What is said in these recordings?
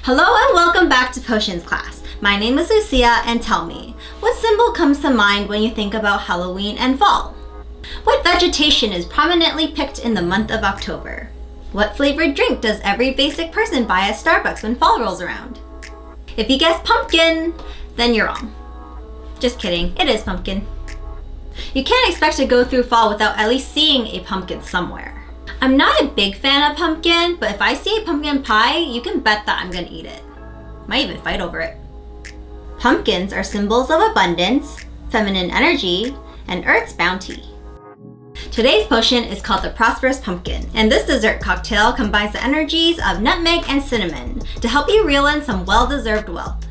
Hello and welcome back to Potions class. My name is Lucia, and tell me, what symbol comes to mind when you think about Halloween and fall? What vegetation is prominently picked in the month of October? What flavored drink does every basic person buy at Starbucks when fall rolls around? If you guessed pumpkin, then you're wrong. Just kidding, it is pumpkin. You can't expect to go through fall without at least seeing a pumpkin somewhere. I'm not a big fan of pumpkin, but if I see a pumpkin pie, you can bet that I'm gonna eat it. Might even fight over it. Pumpkins are symbols of abundance, feminine energy, and Earth's bounty. Today's potion is called the Prosperous Pumpkin, and this dessert cocktail combines the energies of nutmeg and cinnamon to help you reel in some well-deserved wealth.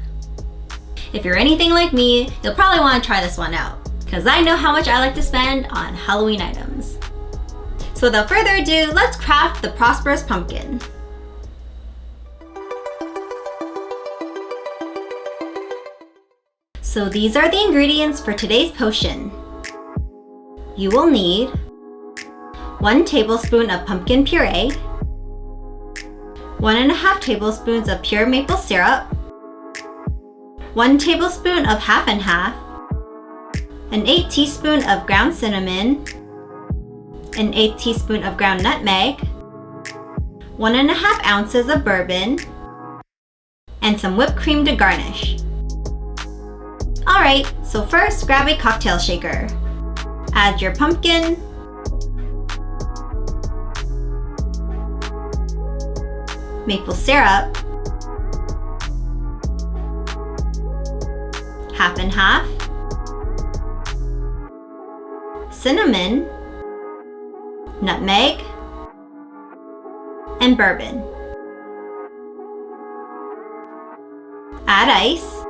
If you're anything like me, you'll probably want to try this one out, because I know how much I like to spend on Halloween items. So without further ado, let's craft the Prosperous Pumpkin. So these are the ingredients for today's potion. You will need 1 tablespoon of pumpkin puree, 1.5 tablespoons of pure maple syrup, 1 tablespoon of half and half, an 1/8 teaspoon of ground cinnamon, an 1/8 teaspoon of ground nutmeg, 1.5 ounces of bourbon, and some whipped cream to garnish. Alright, so first grab a cocktail shaker. Add your pumpkin, maple syrup, half and half, cinnamon, nutmeg, and bourbon. Add ice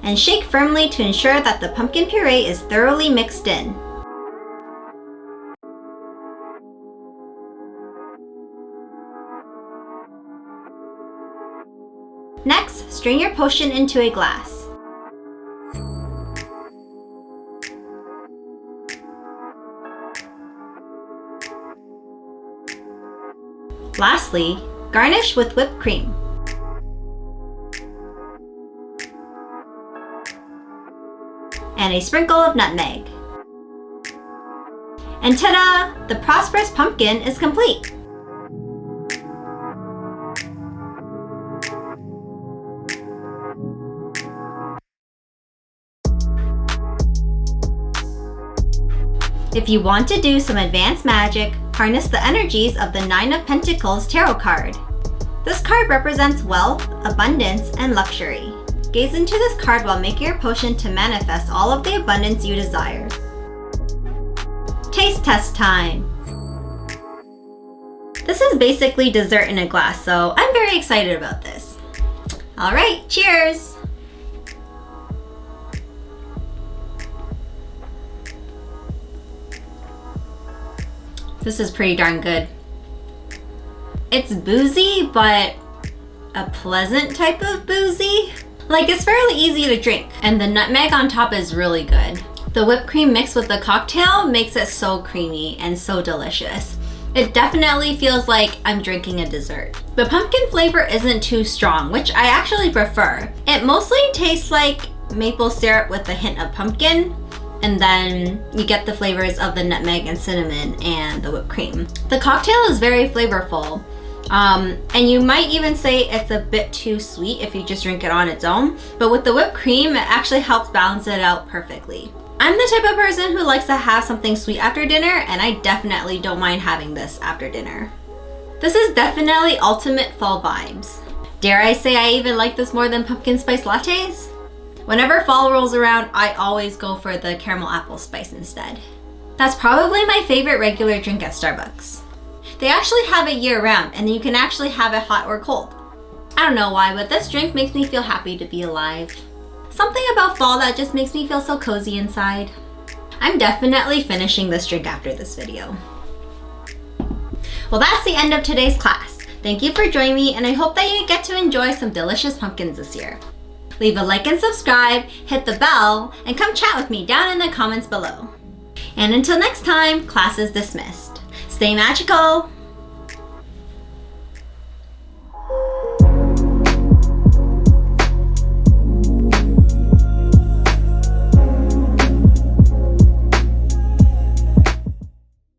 and shake firmly to ensure that the pumpkin puree is thoroughly mixed in. Next, strain your potion into a glass. Lastly, garnish with whipped cream. And a sprinkle of nutmeg. And ta-da! The Prosperous Pumpkin is complete! If you want to do some advanced magic, harness the energies of the 9 of Pentacles tarot card. This card represents wealth, abundance, and luxury. Gaze into this card while making your potion to manifest all of the abundance you desire. Taste test time! This is basically dessert in a glass, so I'm very excited about this. Alright, cheers! This is pretty darn good. It's boozy, but a pleasant type of boozy. Like, it's fairly easy to drink, and the nutmeg on top is really good. The whipped cream mixed with the cocktail makes it so creamy and so delicious. It definitely feels like I'm drinking a dessert. The pumpkin flavor isn't too strong, which I actually prefer. It mostly tastes like maple syrup with a hint of pumpkin, and then you get the flavors of the nutmeg and cinnamon and the whipped cream. The cocktail is very flavorful, and you might even say it's a bit too sweet if you just drink it on its own, but with the whipped cream, it actually helps balance it out perfectly. I'm the type of person who likes to have something sweet after dinner, and I definitely don't mind having this after dinner. This is definitely ultimate fall vibes. Dare I say I even like this more than pumpkin spice lattes? Whenever fall rolls around, I always go for the caramel apple spice instead. That's probably my favorite regular drink at Starbucks. They actually have it year round, and you can actually have it hot or cold. I don't know why, but this drink makes me feel happy to be alive. Something about fall that just makes me feel so cozy inside. I'm definitely finishing this drink after this video. Well, that's the end of today's class. Thank you for joining me, and I hope that you get to enjoy some delicious pumpkins this year. Leave a like and subscribe, hit the bell, and come chat with me down in the comments below. And until next time, class is dismissed. Stay magical!